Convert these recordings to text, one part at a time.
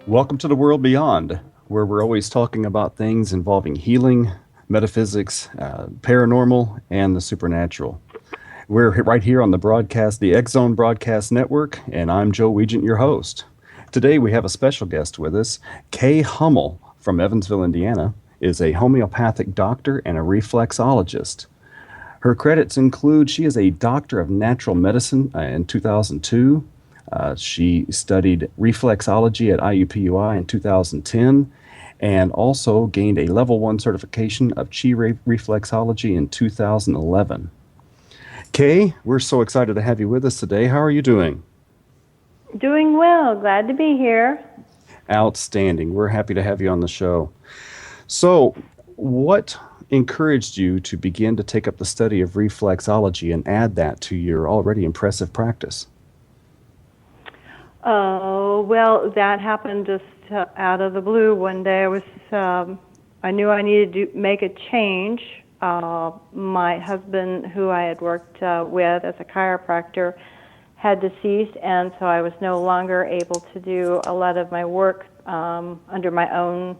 Welcome to the world beyond, where we're always talking about things involving healing, metaphysics, paranormal, and the supernatural. We're right here on the X Zone Broadcast Network, and I'm Joe Weigant, your host. Today we have a special guest with us. Kay Hummel from Evansville, Indiana, is a homeopathic doctor and a reflexologist. Her credits include she is a doctor of natural medicine in 2002. She studied reflexology at IUPUI in 2010 and also gained a level 1 certification of Chi reflexology in 2011. Kay, we're so excited to have you with us today. How are you doing? Doing well. Glad to be here. Outstanding. We're happy to have you on the show. So, what encouraged you to begin to take up the study of reflexology and add that to your already impressive practice? Oh, well, that happened just out of the blue. One day I knew I needed to make a change. My husband, who I had worked with as a chiropractor, had deceased, and so I was no longer able to do a lot of my work under my own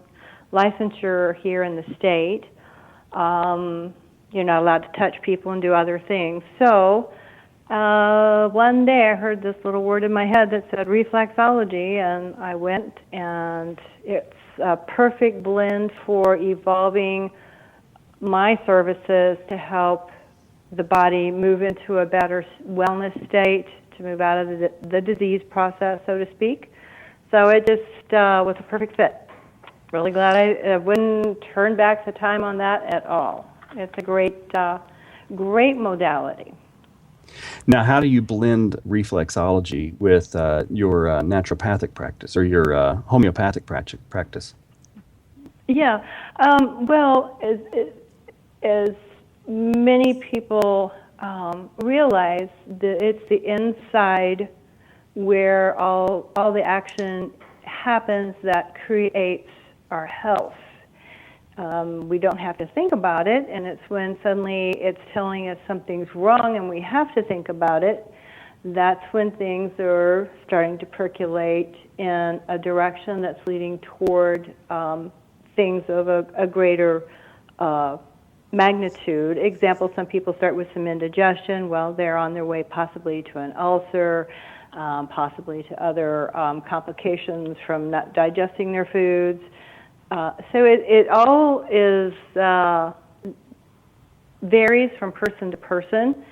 licensure here in the state. You're not allowed to touch people and do other things. So one day I heard this little word in my head that said reflexology, and I went, and it's a perfect blend for evolving my services to help the body move into a better wellness state, to move out of the disease process, so to speak. So it just was a perfect fit. Really glad I wouldn't turn back the time on that at all. It's a great modality. Now, how do you blend reflexology with your naturopathic practice or your homeopathic practice? Yeah, well, as many people realize, that it's the inside where all the action happens that creates our health. We don't have to think about it, and it's when suddenly it's telling us something's wrong and we have to think about it, that's when things are starting to percolate in a direction that's leading toward things of a greater magnitude. Example, some people start with some indigestion. Well, they're on their way possibly to an ulcer, possibly to other complications from not digesting their foods. So it all is varies from person to person,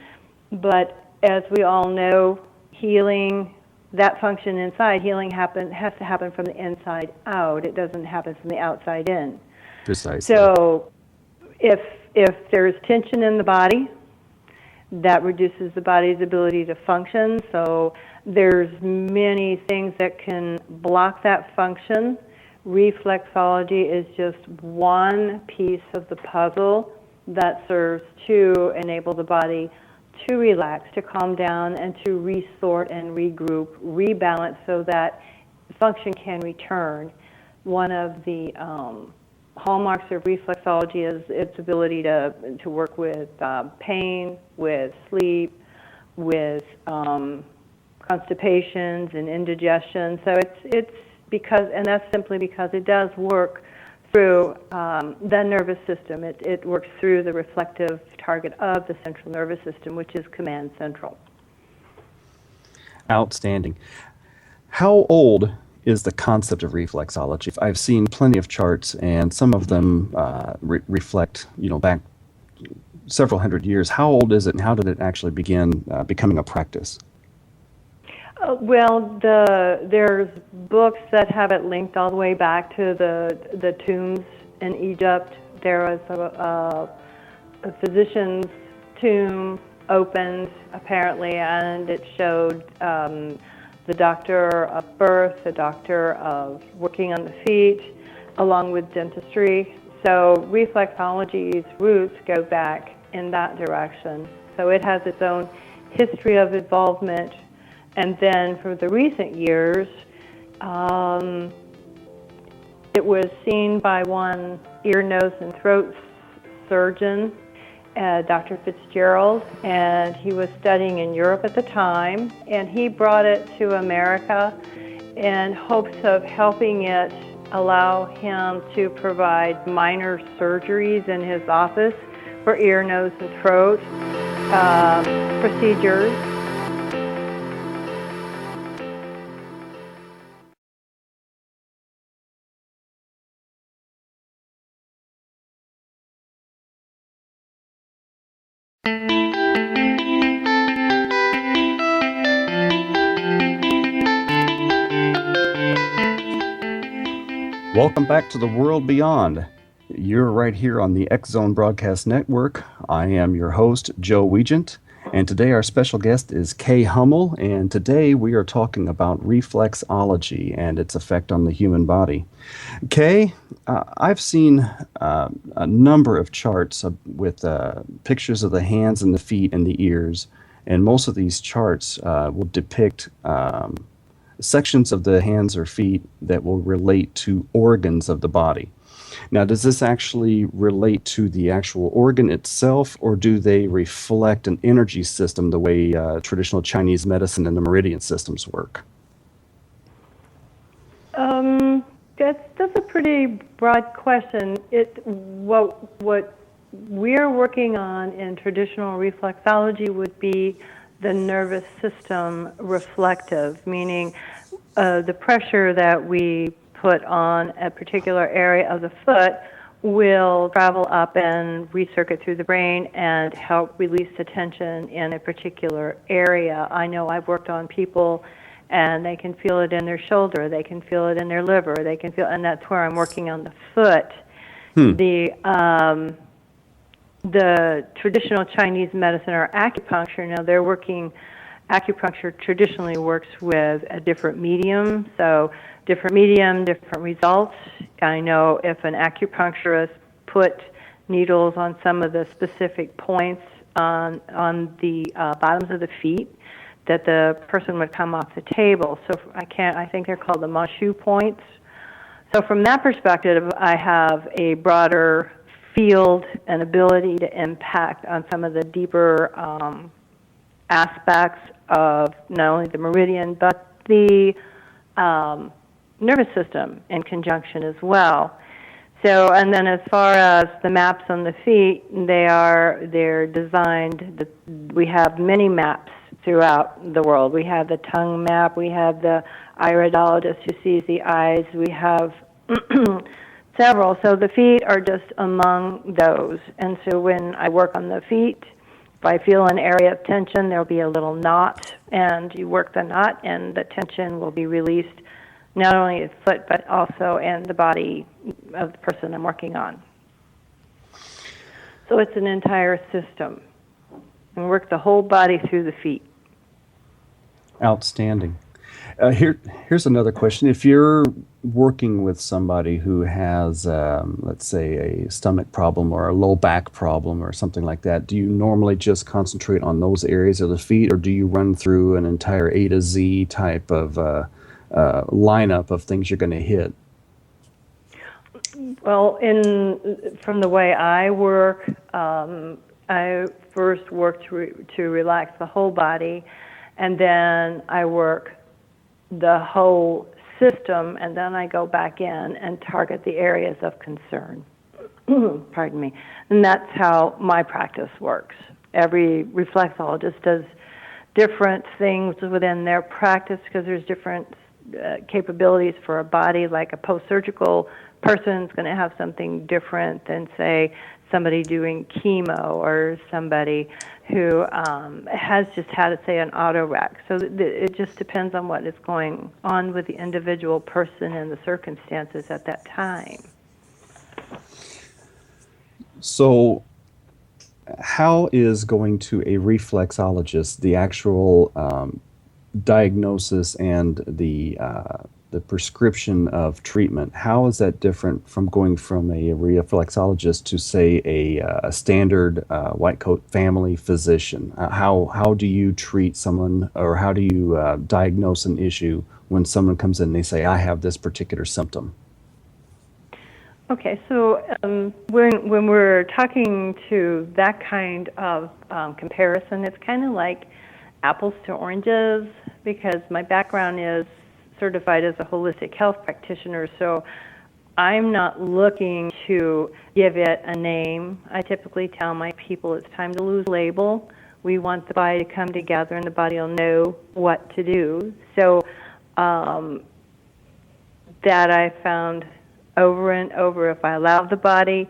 but as we all know, healing, that function inside, healing has to happen from the inside out. It doesn't happen from the outside in. Precisely. So if there's tension in the body, that reduces the body's ability to function. So there's many things that can block that function. Reflexology is just one piece of the puzzle that serves to enable the body to relax, to calm down, and to resort and regroup, rebalance so that function can return. One of the hallmarks of reflexology is its ability to work with pain, with sleep, with constipations and indigestion. So it's because, and that's simply because it does work through the nervous system. It works through the reflective target of the central nervous system, which is command central. Outstanding. How old is the concept of reflexology? I've seen plenty of charts, and some of them reflect, back several hundred years. How old is it, and how did it actually begin becoming a practice? Well, there's books that have it linked all the way back to the tombs in Egypt. There was a physician's tomb opened, apparently, and it showed the doctor of birth, the doctor of working on the feet, along with dentistry. So reflexology's roots go back in that direction. So it has its own history of involvement. And then for the recent years, it was seen by one ear, nose, and throat surgeon, Dr. Fitzgerald, and he was studying in Europe at the time, and he brought it to America in hopes of helping it allow him to provide minor surgeries in his office for ear, nose, and throat procedures. Welcome back to the World Beyond. You're right here on the X Zone Broadcast Network. I am your host, Joe Weigant, and today our special guest is Kay Hummel, and today we are talking about reflexology and its effect on the human body. Kay, I've seen a number of charts with pictures of the hands and the feet and the ears, and most of these charts will depict sections of the hands or feet that will relate to organs of the body. Now, does this actually relate to the actual organ itself, or do they reflect an energy system the way traditional Chinese medicine and the meridian systems work? That's a pretty broad question. What we're working on in traditional reflexology would be the nervous system reflective, meaning the pressure that we put on a particular area of the foot will travel up and recirculate through the brain and help release the tension in a particular area. I know I've worked on people and they can feel it in their shoulder, they can feel it in their liver, and that's where I'm working on the foot. The traditional Chinese medicine or acupuncture, now acupuncture traditionally works with a different medium, so different medium, different results. I know if an acupuncturist put needles on some of the specific points on the bottoms of the feet, that the person would come off the table. So I think they're called the Mashu points. So from that perspective, I have a broader field and ability to impact on some of the deeper aspects of not only the meridian, but the nervous system in conjunction as well. So, and then as far as the maps on the feet, they're designed, we have many maps throughout the world. We have the tongue map, we have the iridologist who sees the eyes, we have several. So the feet are just among those. And so when I work on the feet, if I feel an area of tension, there'll be a little knot, and you work the knot, and the tension will be released, not only the foot, but also in the body of the person I'm working on. So it's an entire system. And work the whole body through the feet. Outstanding. Here's another question. If you're working with somebody who has, let's say, a stomach problem or a low back problem or something like that, do you normally just concentrate on those areas of the feet, or do you run through an entire A to Z type of lineup of things you're going to hit? Well, from the way I work, I first work to relax the whole body, and then I work the whole system, and then I go back in and target the areas of concern. Pardon me. And that's how my practice works. Every reflexologist does different things within their practice because there's different capabilities for a body. Like a post-surgical person is going to have something different than, say, somebody doing chemo or somebody who has just had, say, an auto wreck. So it just depends on what is going on with the individual person and the circumstances at that time. So how is going to a reflexologist, the actual diagnosis and the prescription of treatment, how is that different from going from a reflexologist to, say, a standard white coat family physician? How do you treat someone, or how do you diagnose an issue when someone comes in and they say, I have this particular symptom? Okay, so when we're talking to that kind of comparison, it's kind of like apples to oranges, because my background is certified as a holistic health practitioner, so I'm not looking to give it a name. I typically tell my people it's time to lose label. We want the body to come together, and the body will know what to do. So that I found over and over, if I allow the body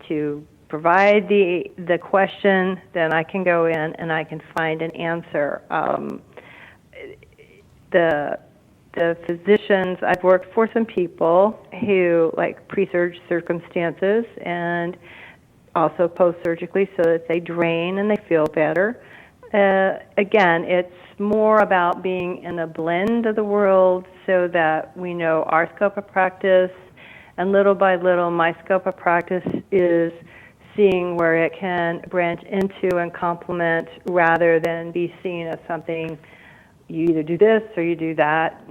to provide the question, then I can go in and I can find an answer. The physicians, I've worked for some people who, like, pre-surge circumstances and also post-surgically, so that they drain and they feel better. Again, it's more about being in a blend of the world so that we know our scope of practice, and little by little, my scope of practice is seeing where it can branch into and complement, rather than be seen as something you either do this or you do that.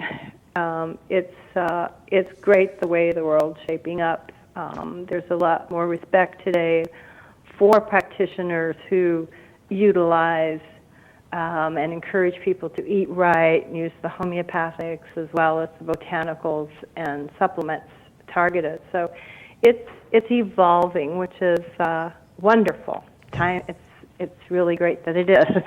It's great the way the world's shaping up. There's a lot more respect today for practitioners who utilize and encourage people to eat right, and use the homeopathics as well as the botanicals and supplements targeted. So it's evolving, which is wonderful. It's really great that it is.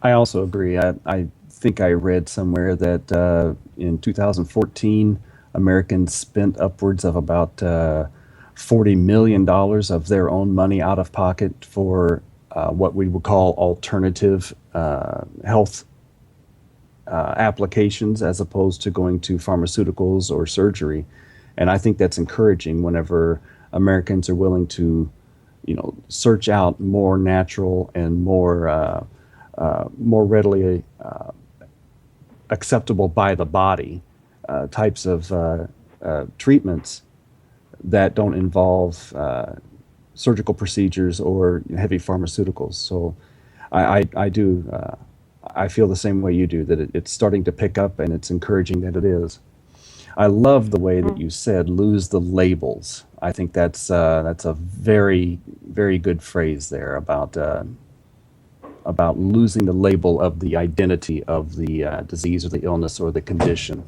I also agree. I think I read somewhere that in 2014, Americans spent upwards of about $40 million of their own money out of pocket for what we would call alternative health applications, as opposed to going to pharmaceuticals or surgery. And I think that's encouraging whenever Americans are willing to, search out more natural and more readily acceptable by the body types of treatments that don't involve surgical procedures or heavy pharmaceuticals. So I feel the same way you do, that it's starting to pick up, and it's encouraging that it is. I love the way that you said lose the labels. I think that's a very, very good phrase there about losing the label of the identity of the disease or the illness or the condition.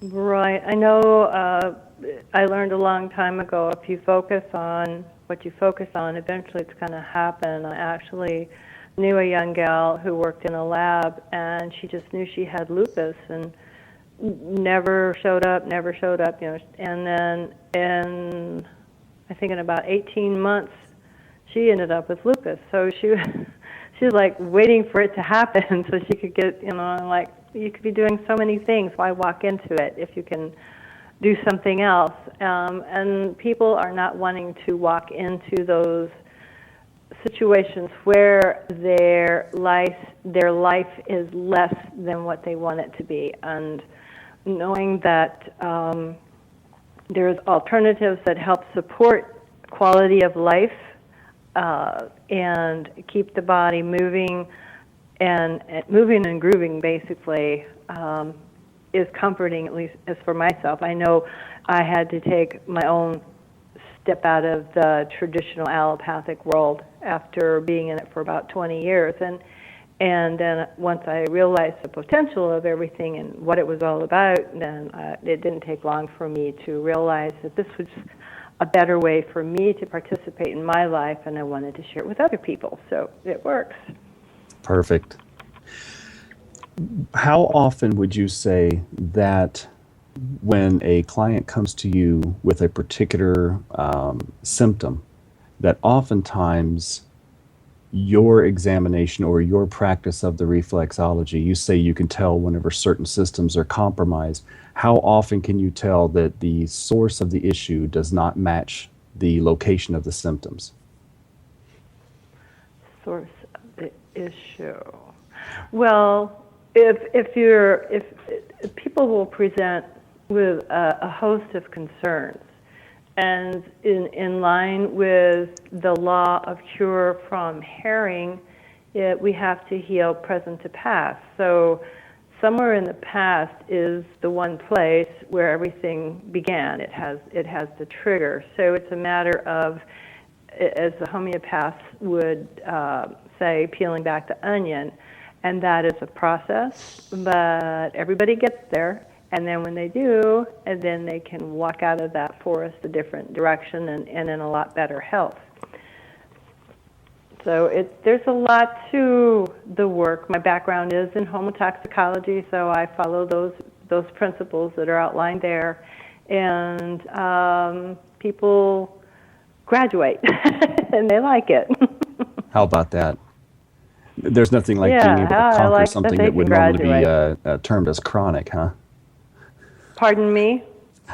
Right. I know I learned a long time ago, if you focus on what you focus on, eventually it's going to happen. I actually knew a young gal who worked in a lab, and she just knew she had lupus and never showed up, and then I think in about 18 months, she ended up with lupus. So she was like waiting for it to happen so she could get, like, you could be doing so many things. Why walk into it if you can do something else? And people are not wanting to walk into those situations where their life is less than what they want it to be. And knowing that there's alternatives that help support quality of life and keep the body moving and grooving, basically, is comforting, at least as for myself. I know I had to take my own step out of the traditional allopathic world after being in it for about 20 years, and then once I realized the potential of everything and what it was all about, then it didn't take long for me to realize that this was a better way for me to participate in my life, and I wanted to share it with other people. So it works. Perfect. How often would you say that when a client comes to you with a particular symptom, that oftentimes your examination or your practice of the reflexology, you say you can tell whenever certain systems are compromised, how often can you tell that the source of the issue does not match the location of the symptoms? Source of the issue. Well, if people will present with a host of concerns, and in line with the law of cure from herring, we have to heal present to past. So somewhere in the past is the one place where everything began. It has the trigger. So it's a matter of, as the homeopaths would say, peeling back the onion, and that is a process. But everybody gets there, and then when they do, and then they can walk out of that forest a different direction and in a lot better health. So there's a lot to the work. My background is in homotoxicology, so I follow those principles that are outlined there. And people graduate, and they like it. How about that? There's nothing like Yeah, being able to I conquer like something that that they would can normally be termed as chronic, huh? Pardon me?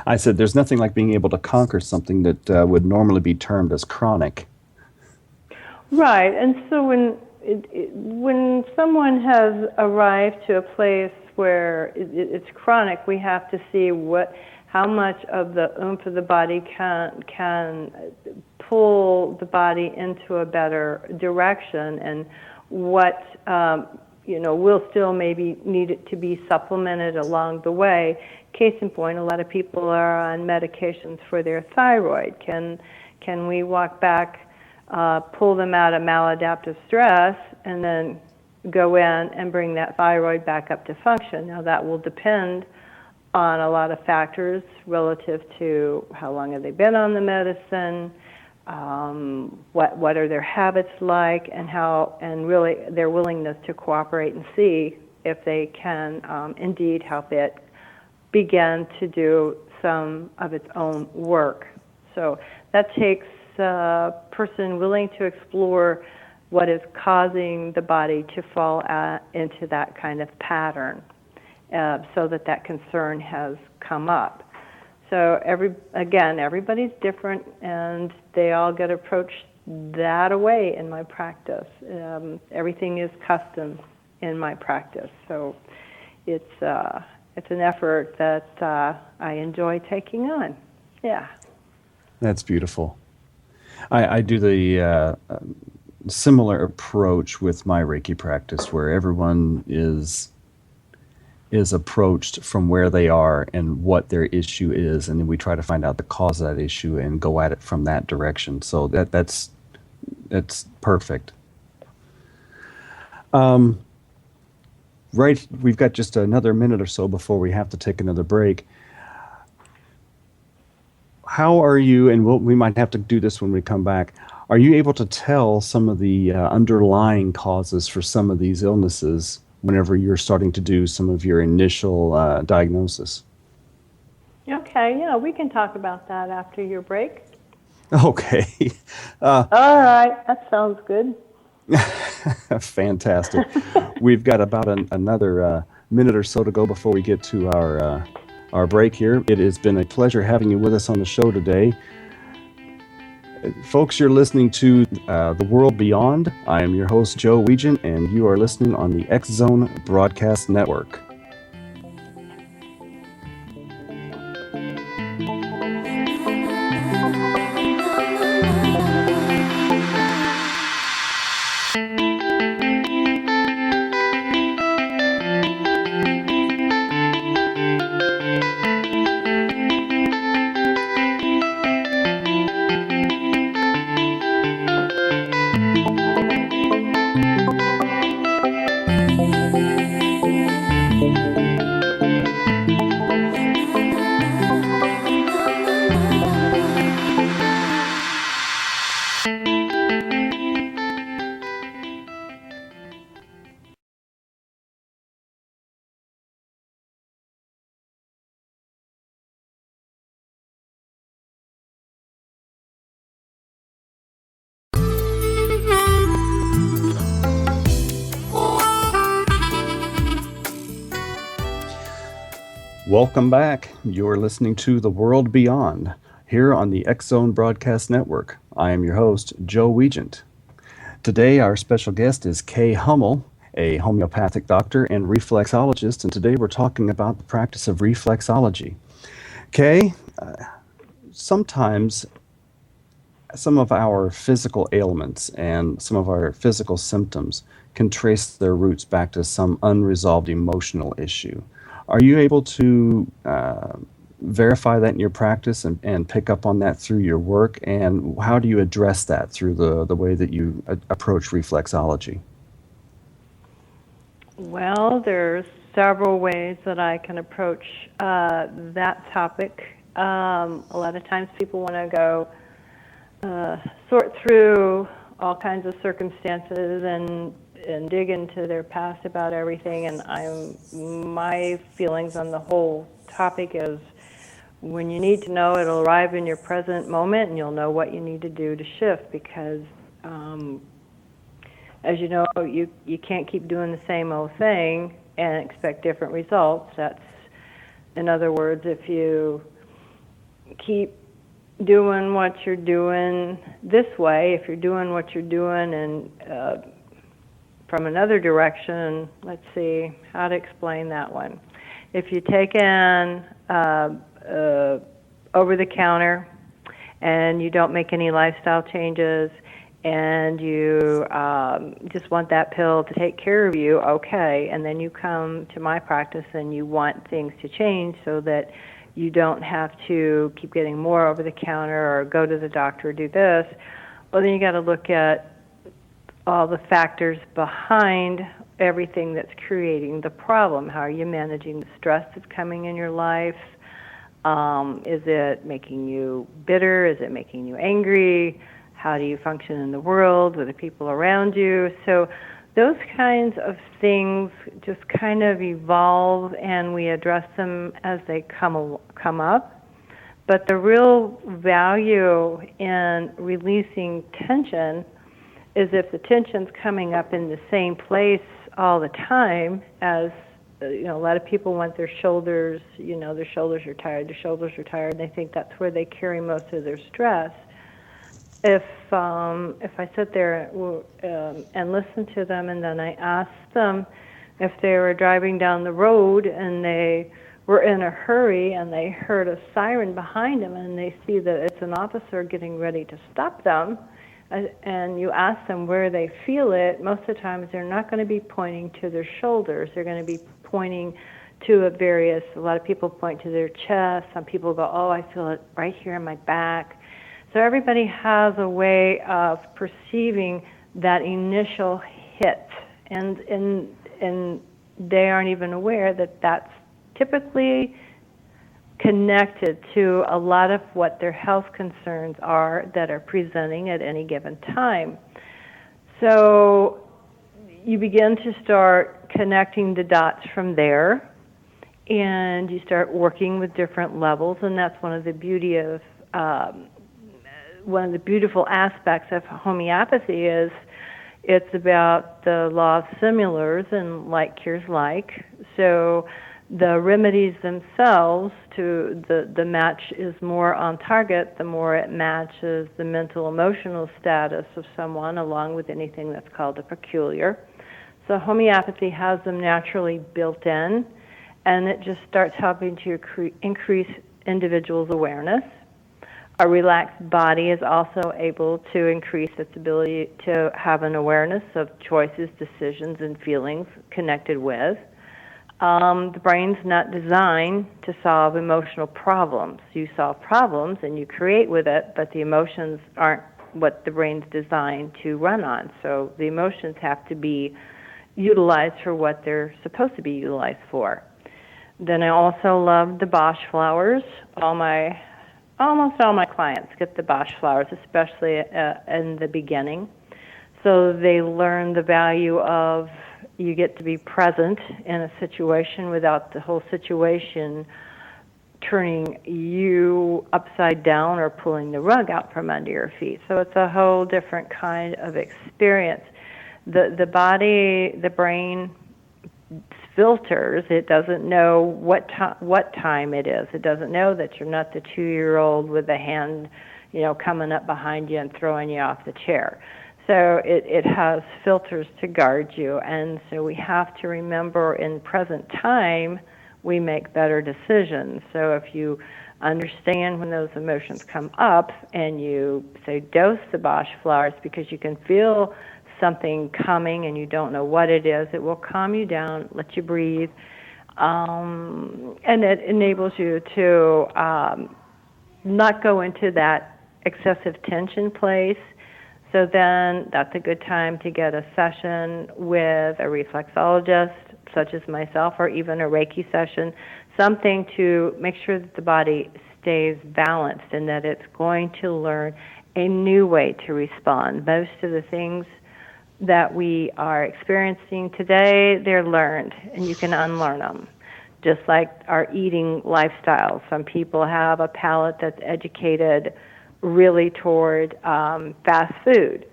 I said there's nothing like being able to conquer something that would normally be termed as chronic. Right, and so when someone has arrived to a place where it's chronic, we have to see how much of the oomph of the body can pull the body into a better direction, and what will still maybe need it to be supplemented along the way. Case in point, a lot of people are on medications for their thyroid. Can we walk back, pull them out of maladaptive stress, and then go in and bring that thyroid back up to function? Now that will depend on a lot of factors relative to how long have they been on the medicine, what are their habits like, and really their willingness to cooperate and see if they can indeed help it begin to do some of its own work. So that takes a person willing to explore what is causing the body to fall into that kind of pattern, so that concern has come up. So everybody's different, and they all get approached that way in my practice. Everything is custom in my practice, so it's an effort that I enjoy taking on. Yeah. That's beautiful. I do the similar approach with my Reiki practice, where everyone is approached from where they are and what their issue is, and then we try to find out the cause of that issue and go at it from that direction. So that's perfect. Right, we've got just another minute or so before we have to take another break. How are you, and we might have to do this when we come back, are you able to tell some of the underlying causes for some of these illnesses whenever you're starting to do some of your initial diagnosis? Okay, yeah, we can talk about that after your break. Okay. All right, that sounds good. Fantastic. We've got about another minute or so to go before we get to our break here. It has been a pleasure having you with us on the show today. Folks, you're listening to The World Beyond. I am your host, Joe Weigant, and you are listening on the X Zone Broadcast Network. Welcome back. You're listening to The World Beyond here on the X Zone Broadcast Network. I am your host, Joe Weigant. Today, our special guest is Kay Hummel, a homeopathic doctor and reflexologist, and today we're talking about the practice of reflexology. Kay, sometimes some of our physical ailments and some of our physical symptoms can trace their roots back to some unresolved emotional issue. Are you able to verify that in your practice and pick up on that through your work? And how do you address that through the way that you approach reflexology? Well, there's several ways that I can approach that topic. A lot of times people want to go sort through all kinds of circumstances and dig into their past about everything. And my feelings on the whole topic is when you need to know, it'll arrive in your present moment, and you'll know what you need to do to shift. Because as you know, you can't keep doing the same old thing and expect different results. That's, in other words, if you keep doing what you're doing this way, if you're doing what you're doing and from another direction, let's see how to explain that one. If you take in over the counter and you don't make any lifestyle changes and you just want that pill to take care of you, okay, and then you come to my practice and you want things to change so that you don't have to keep getting more over the counter or go to the doctor or do this, well, then you got to look at all the factors behind everything that's creating the problem. How are you managing the stress that's coming in your life? Is it making you bitter? Is it making you angry? How do you function in the world with the people around you? So those kinds of things just kind of evolve, and we address them as they come up. But the real value in releasing tension is if the tension's coming up in the same place all the time as, a lot of people want their shoulders, their shoulders are tired, and they think that's where they carry most of their stress. If I sit there and listen to them, and then I ask them if they were driving down the road and they were in a hurry and they heard a siren behind them and they see that it's an officer getting ready to stop them, and you ask them where they feel it, most of the times they're not going to be pointing to their shoulders. They're going to be pointing to a lot of people point to their chest. Some people go, oh, I feel it right here in my back. So everybody has a way of perceiving that initial hit, and they aren't even aware that that's typically connected to a lot of what their health concerns are that are presenting at any given time. So you begin to start connecting the dots from there, and you start working with different levels, and that's one of the beautiful aspects of homeopathy is it's about the law of similars and like cures like. So the remedies themselves, to the match is more on target, the more it matches the mental emotional status of someone, along with anything that's called a peculiar. So homeopathy has them naturally built in, and it just starts helping to increase individuals' awareness. A relaxed body is also able to increase its ability to have an awareness of choices, decisions, and feelings connected with. The brain's not designed to solve emotional problems. You solve problems and you create with it, but the emotions aren't what the brain's designed to run on. So the emotions have to be utilized for what they're supposed to be utilized for. Then I also love the Bach flowers. Almost all my clients get the Bach flowers, especially in the beginning. So they learn the value of you get to be present in a situation without the whole situation turning you upside down or pulling the rug out from under your feet. So it's a whole different kind of experience. The body, the brain filters. It doesn't know what time it is. It doesn't know that you're not the 2-year-old with a hand, coming up behind you and throwing you off the chair. So it has filters to guard you, and so we have to remember in present time we make better decisions. So if you understand when those emotions come up and you say dose the Bach flowers because you can feel something coming and you don't know what it is. It will calm you down, let you breathe, and it enables you to not go into that excessive tension place. So then that's a good time to get a session with a reflexologist, such as myself, or even a Reiki session, something to make sure that the body stays balanced and that it's going to learn a new way to respond. Most of the things that we are experiencing today, they're learned, and you can unlearn them. Just like our eating lifestyle. Some people have a palate that's educated really toward fast food.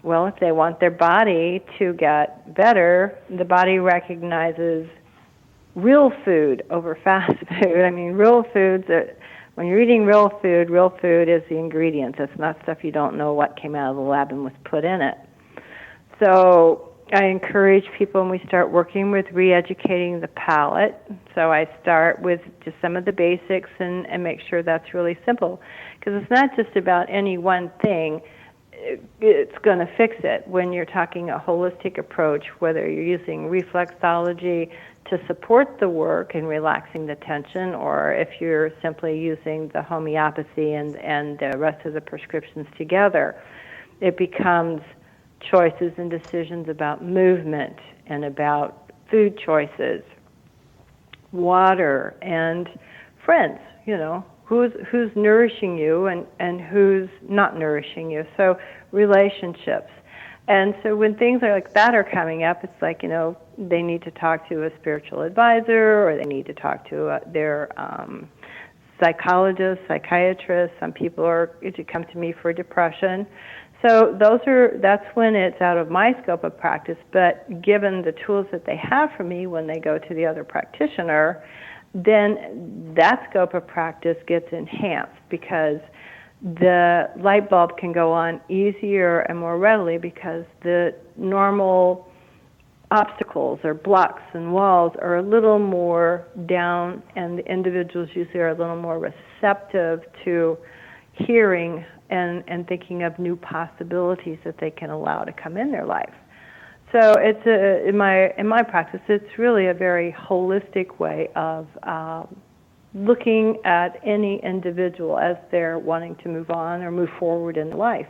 Well, if they want their body to get better, the body recognizes real food over fast food. I mean, real foods, when you're eating real food is the ingredients. It's not stuff you don't know what came out of the lab and was put in it. So I encourage people when we start working with re-educating the palate. So I start with just some of the basics and make sure that's really simple. Because it's not just about any one thing. It's going to fix it. When you're talking a holistic approach, whether you're using reflexology to support the work and relaxing the tension, or if you're simply using the homeopathy and the rest of the prescriptions together, it becomes choices and decisions about movement and about food choices, water, and friends, who's nourishing you and who's not nourishing you. So relationships. And so when things like that are coming up, it's like, they need to talk to a spiritual advisor, or they need to talk to their psychologist, psychiatrist. Some people come to me for depression. So that's when it's out of my scope of practice, but given the tools that they have for me when they go to the other practitioner, then that scope of practice gets enhanced because the light bulb can go on easier and more readily because the normal obstacles or blocks and walls are a little more down, and the individuals usually are a little more receptive to hearing and thinking of new possibilities that they can allow to come in their life. So it's in my practice, it's really a very holistic way of looking at any individual as they're wanting to move on or move forward in life.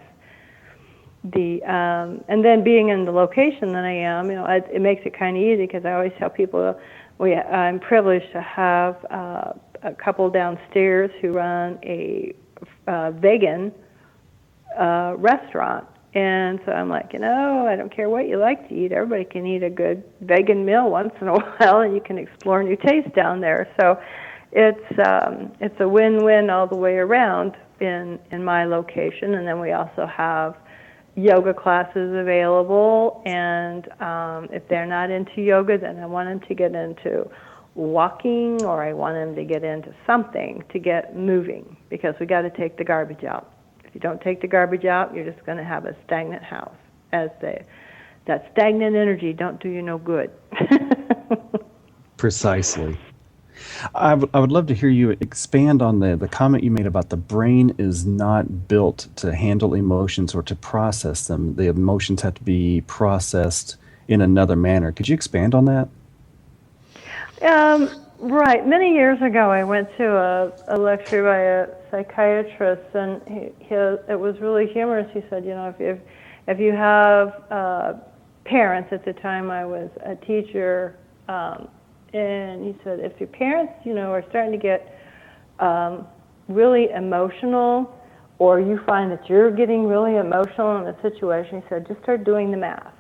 And then being in the location that I am, it makes it kind of easy because I always tell people I'm privileged to have a couple downstairs who run a vegan restaurant. And so I'm like, I don't care what you like to eat. Everybody can eat a good vegan meal once in a while, and you can explore new tastes down there. So it's a win-win all the way around in my location. And then we also have yoga classes available. And if they're not into yoga, then I want them to get into walking, or I want them to get into something to get moving, because we got to take the garbage out. If you don't take the garbage out, you're just going to have a stagnant house. That stagnant energy don't do you no good. Precisely. I would love to hear you expand on the comment you made about the brain is not built to handle emotions or to process them. The emotions have to be processed in another manner. Could you expand on that? Right. Many years ago, I went to a lecture by a psychiatrist, and it was really humorous. He said, if you have parents, at the time I was a teacher, and he said, if your parents, are starting to get really emotional, or you find that you're getting really emotional in a situation, he said, just start doing the math.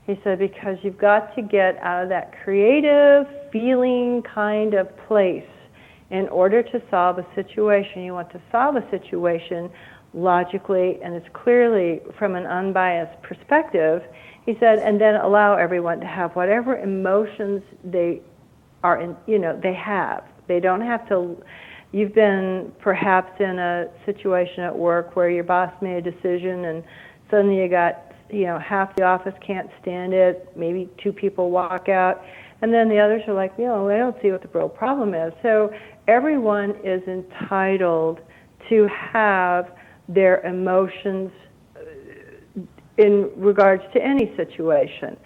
He said, because you've got to get out of that creative feeling kind of place in order to solve a situation. You want to solve a situation logically and as clearly from an unbiased perspective. He said, and then allow everyone to have whatever emotions they are in, they have. They don't have to. You've been perhaps in a situation at work where your boss made a decision and suddenly you got, half the office can't stand it, maybe two people walk out, And then the others are like, I don't see what the real problem is. So everyone is entitled to have their emotions in regards to any situation.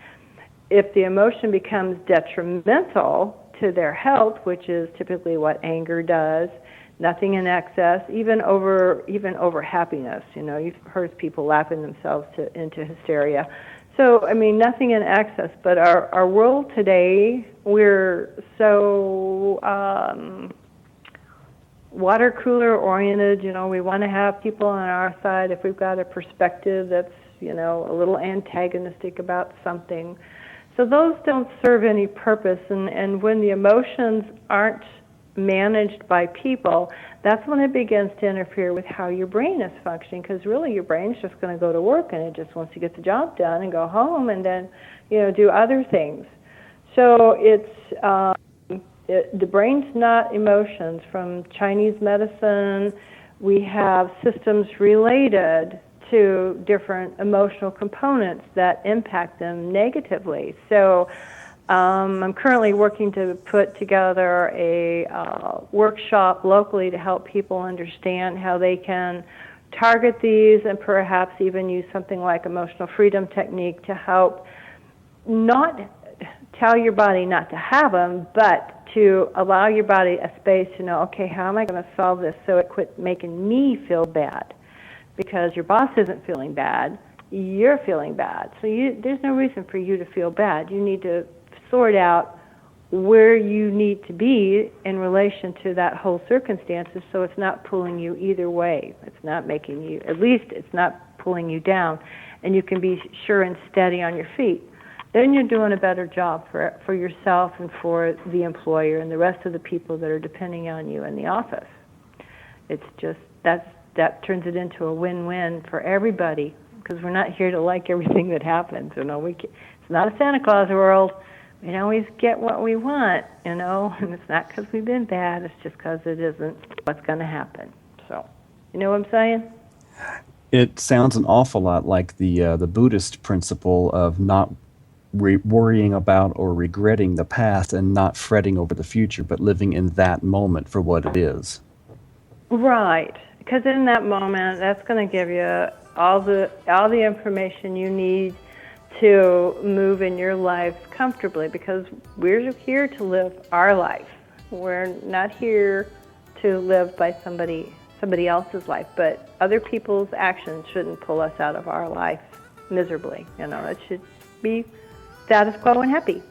If the emotion becomes detrimental to their health, which is typically what anger does, nothing in excess, even over happiness. You've heard people laughing themselves into hysteria. So, nothing in excess. But our world today, we're so water cooler oriented. We want to have people on our side. If we've got a perspective that's a little antagonistic about something. So those don't serve any purpose, and when the emotions aren't managed by people, that's when it begins to interfere with how your brain is functioning, because really your brain's just going to go to work and it just wants to get the job done and go home and then do other things. So the brain's not emotions. From Chinese medicine, we have systems related to different emotional components that impact them negatively. So I'm currently working to put together a workshop locally to help people understand how they can target these and perhaps even use something like emotional freedom technique to help not tell your body not to have them, but to allow your body a space to know, okay, how am I going to solve this so it quit making me feel bad? Because your boss isn't feeling bad, you're feeling bad. So there's no reason for you to feel bad. You need to sort out where you need to be in relation to that whole circumstances so it's not pulling you either way. It's not making you, at least it's not pulling you down, and you can be sure and steady on your feet. Then you're doing a better job for yourself and for the employer and the rest of the people that are depending on you in the office. It's just, that turns it into a win-win for everybody, because we're not here to like everything that happens. It's not a Santa Claus world. We don't always get what we want, and it's not because we've been bad. It's just because it isn't what's going to happen. So, you know what I'm saying? It sounds an awful lot like the Buddhist principle of not worrying about or regretting the past and not fretting over the future, but living in that moment for what it is. Right. Because in that moment, that's going to give you all the information you need to move in your life comfortably, because we're here to live our life. We're not here to live by somebody else's life, but other people's actions shouldn't pull us out of our life miserably. It should be status quo and happy.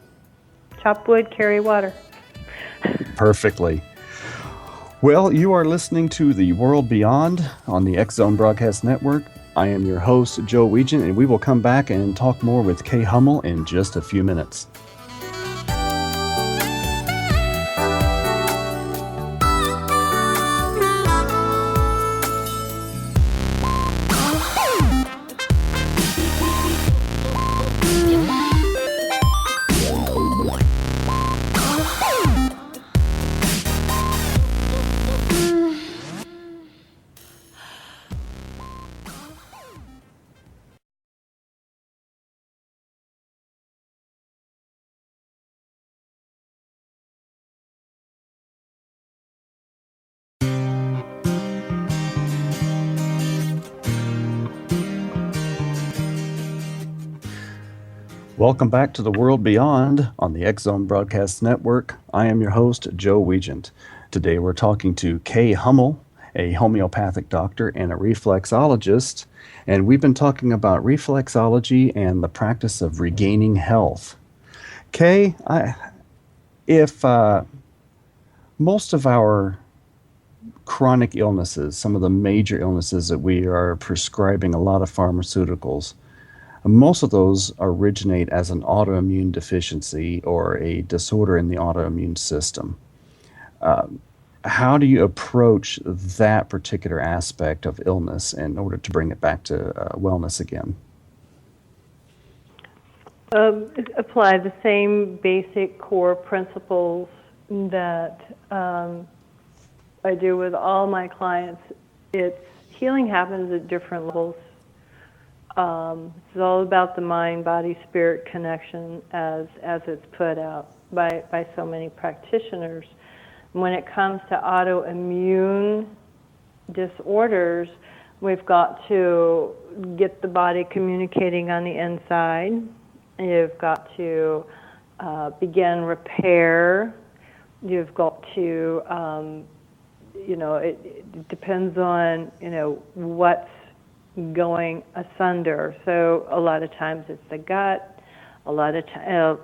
Chop wood, carry water. Perfectly. Well, you are listening to The World Beyond on the X Zone Broadcast Network. I am your host, Joe Weigant, and we will come back and talk more with Kay Hummel in just a few minutes. Welcome back to The World Beyond on the X Zone Broadcast Network. I am your host, Joe Weigant. Today we're talking to Kay Hummel, a homeopathic doctor and a reflexologist, and we've been talking about reflexology and the practice of regaining health. Kay, if most of our chronic illnesses, some of the major illnesses that we are prescribing a lot of pharmaceuticals, most of those originate as an autoimmune deficiency or a disorder in the autoimmune system. How do you approach that particular aspect of illness in order to bring it back to wellness again? Apply the same basic core principles that I do with all my clients. Healing happens at different levels. It's all about the mind, body, spirit connection as it's put out. by so many practitioners. When it comes to autoimmune disorders, we've got to get the body communicating on the inside. You've got to begin repair. You've got to, it depends on, what's going asunder. So a lot of times it's the gut, a lot of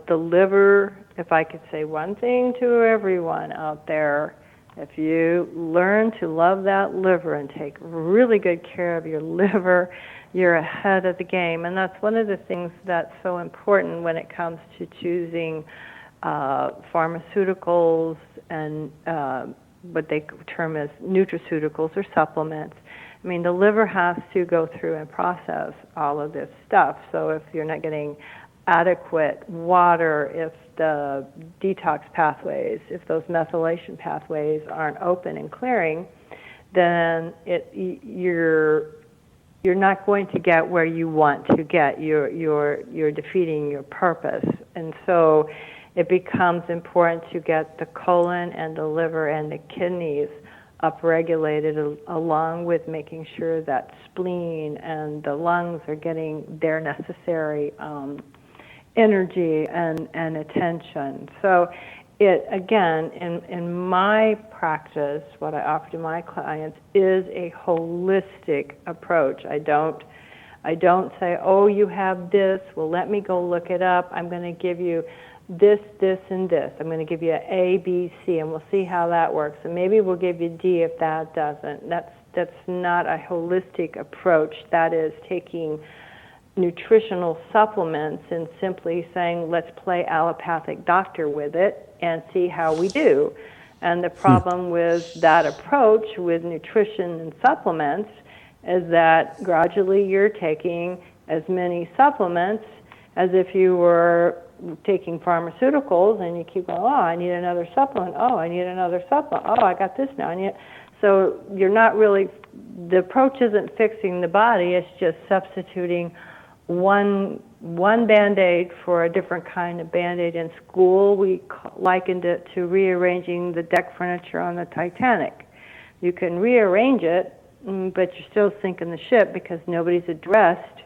the liver. If I could say one thing to everyone out there, if you learn to love that liver and take really good care of your liver, you're ahead of the game. And that's one of the things that's so important when it comes to choosing pharmaceuticals and what they term as nutraceuticals or supplements. I mean, the liver has to go through and process all of this stuff. So if you're not getting adequate water, if the detox pathways, if those methylation pathways aren't open and clearing, then you're not going to get where you want to get. You're defeating your purpose. And so it becomes important to get the colon and the liver and the kidneys upregulated, along with making sure that spleen and the lungs are getting their necessary energy and attention. So it, again, in my practice, what I offer to my clients is a holistic approach. I don't say, oh, you have this, well, let me go look it up. I'm going to give you this, and this. I'm going to give you A, B, C, and we'll see how that works. And maybe we'll give you D if that doesn't. That's not a holistic approach. That is taking nutritional supplements and simply saying, let's play allopathic doctor with it and see how we do. And the problem with that approach with nutrition and supplements is that gradually you're taking as many supplements as if you were taking pharmaceuticals, and you keep going, oh, I need another supplement, oh, I need another supplement, oh, I got this now. So you're not really, the approach isn't fixing the body, it's just substituting one Band-Aid for a different kind of Band-Aid. In school, we likened it to rearranging the deck furniture on the Titanic. You can rearrange it, but you're still sinking the ship because nobody's addressed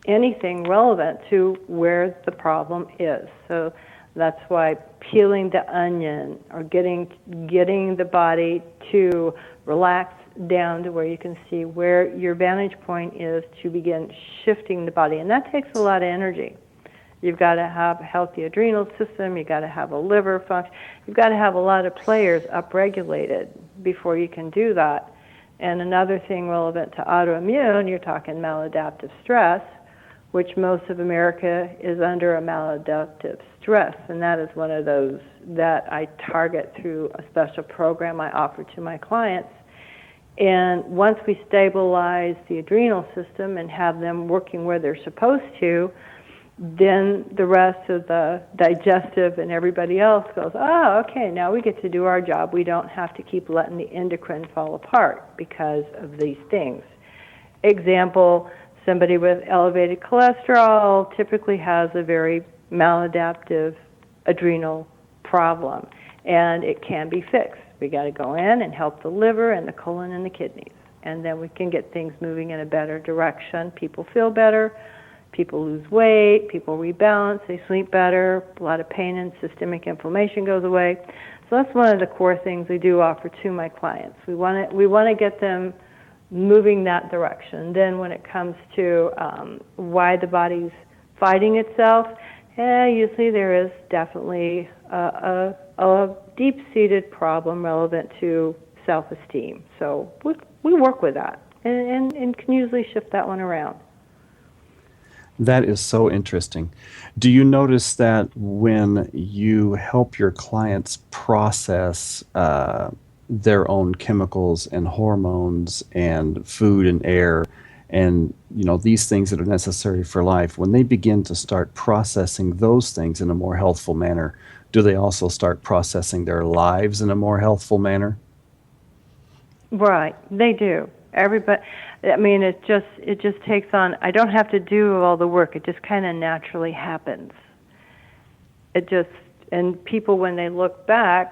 anything relevant to where the problem is. So that's why peeling the onion or getting the body to relax down to where you can see where your vantage point is to begin shifting the body. And that takes a lot of energy. You've got to have a healthy adrenal system, you've got to have a liver function, you've got to have a lot of players upregulated before you can do that. And another thing relevant to autoimmune, you're talking maladaptive stress, which most of America is under a maladaptive stress, and that is one of those that I target through a special program I offer to my clients. And once we stabilize the adrenal system and have them working where they're supposed to, then the rest of the digestive and everybody else goes, oh, okay, now we get to do our job. We don't have to keep letting the endocrine fall apart because of these things. Example, somebody with elevated cholesterol typically has a very maladaptive adrenal problem, and it can be fixed. We got to go in and help the liver and the colon and the kidneys, and then we can get things moving in a better direction. People feel better, people lose weight, people rebalance, they sleep better, a lot of pain and systemic inflammation goes away. So that's one of the core things we do offer to my clients. We want to get them moving that direction. Then when it comes to why the body's fighting itself, usually there is definitely a deep-seated problem relevant to self-esteem. So we work with that and can usually shift that one around. That is so interesting. Do you notice that when you help your clients process their own chemicals and hormones and food and air and these things that are necessary for life, when they begin to start processing those things in a more healthful manner, do they also start processing their lives in a more healthful manner? Right, they do. Everybody, I mean, it just takes on, I don't have to do all the work, it just kind of naturally happens. and people, when they look back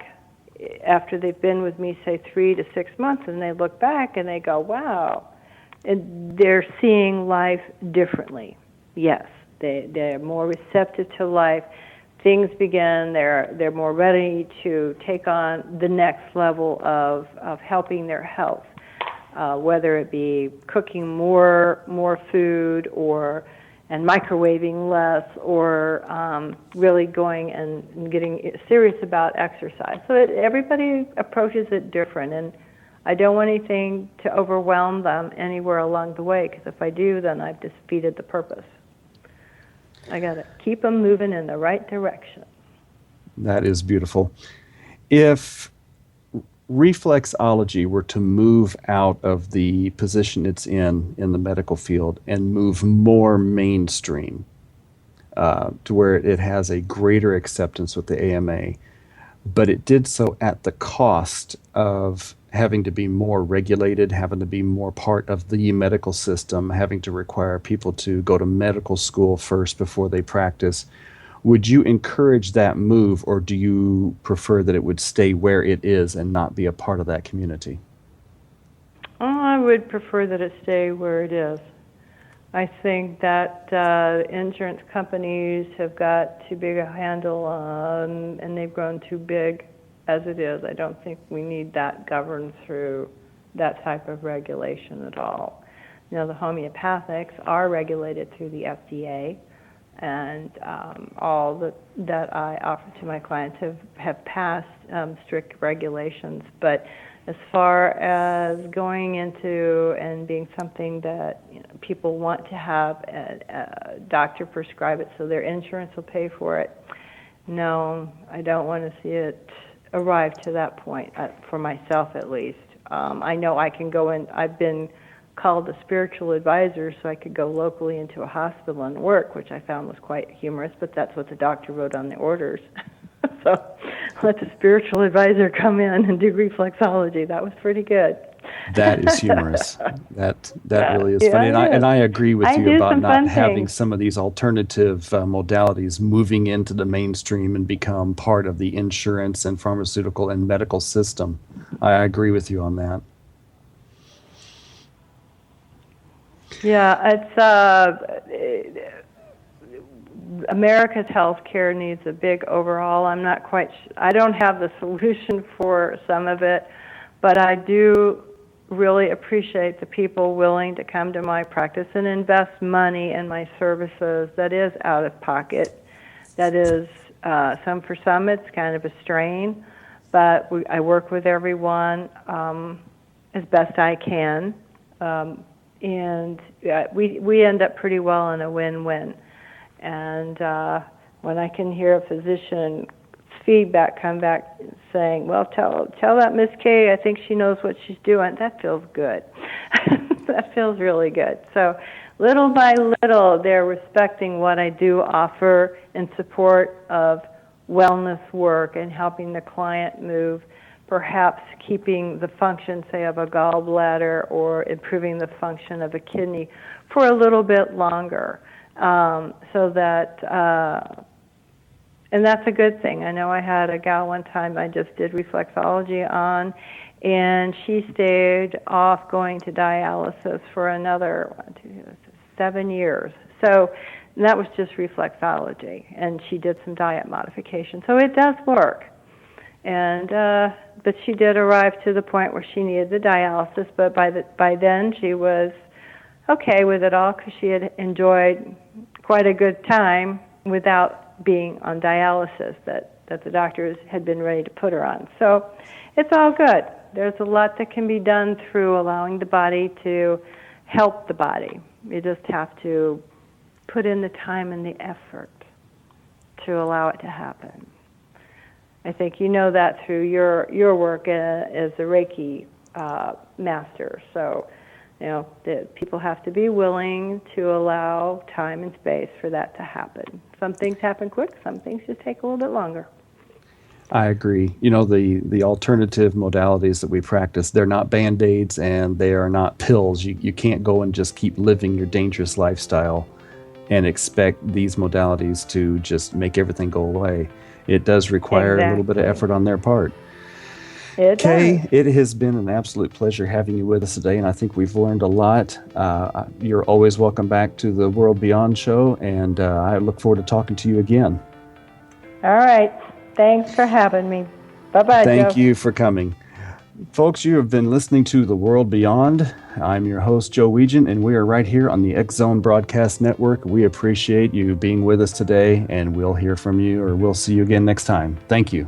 after they've been with me, say 3 to 6 months, and they look back and they go, wow, and they're seeing life differently. Yes, they're more receptive to life. Things begin, they're more ready to take on the next level of helping their health, whether it be cooking more food and microwaving less, or really going and getting serious about exercise. So everybody approaches it different, and I don't want anything to overwhelm them anywhere along the way, because if I do, then I've defeated the purpose. I got to keep them moving in the right direction. That is beautiful. If reflexology were to move out of the position it's in the medical field and move more mainstream, to where it has a greater acceptance with the AMA, but it did so at the cost of having to be more regulated, having to be more part of the medical system, having to require people to go to medical school first before they practice. Would you encourage that move, or do you prefer that it would stay where it is and not be a part of that community? Oh, I would prefer that it stay where it is. I think that insurance companies have got too big a handle on, and they've grown too big as it is. I don't think we need that governed through that type of regulation at all. You know, the homeopathics are regulated through the FDA, and all that I offer to my clients have passed strict regulations. But as far as going into and being something that people want to have a doctor prescribe it so their insurance will pay for it, no, I don't want to see it arrive to that point, for myself at least. I know I can go in, I've been called a spiritual advisor, so I could go locally into a hospital and work, which I found was quite humorous, but that's what the doctor wrote on the orders. So let the spiritual advisor come in and do reflexology. That was pretty good. That is humorous. That really is funny. And I agree with you about not having some of these alternative modalities moving into the mainstream and become part of the insurance and pharmaceutical and medical system. I agree with you on that. Yeah, it's America's healthcare needs a big overhaul. I'm not quite I don't have the solution for some of it, but I do really appreciate the people willing to come to my practice and invest money in my services that is out of pocket. That is, for some it's kind of a strain, but I work with everyone as best I can, and we end up pretty well in a win-win. And when I can hear a physician's feedback come back saying, well, tell that Miss Kay, I think she knows what she's doing, that feels good. That feels really good. So little by little, they're respecting what I do offer in support of wellness work and helping the client move, perhaps keeping the function, say, of a gallbladder or improving the function of a kidney for a little bit longer. So that, and that's a good thing. I know I had a gal one time I just did reflexology on, and she stayed off going to dialysis for another 7 years. So that was just reflexology, and she did some diet modification. So it does work. And but she did arrive to the point where she needed the dialysis, but by then she was okay with it all because she had enjoyed quite a good time without being on dialysis that the doctors had been ready to put her on. So it's all good. There's a lot that can be done through allowing the body to help the body. You just have to put in the time and the effort to allow it to happen. I think you know that through your work as a Reiki master. So, people have to be willing to allow time and space for that to happen. Some things happen quick, some things just take a little bit longer. I agree. The alternative modalities that we practice, they're not Band-Aids and they are not pills. You can't go and just keep living your dangerous lifestyle and expect these modalities to just make everything go away. It does require a little bit of Exactly. effort on their part. It does. Kay, it has been an absolute pleasure having you with us today, and I think we've learned a lot. You're always welcome back to the World Beyond show, and I look forward to talking to you again. All right. Thanks for having me. Bye-bye, Thank Joe. you for coming. Folks, you have been listening to The World Beyond. I'm your host, Joe Weigant, and we are right here on the X Zone Broadcast Network. We appreciate you being with us today, and we'll hear from you, or we'll see you again next time. Thank you.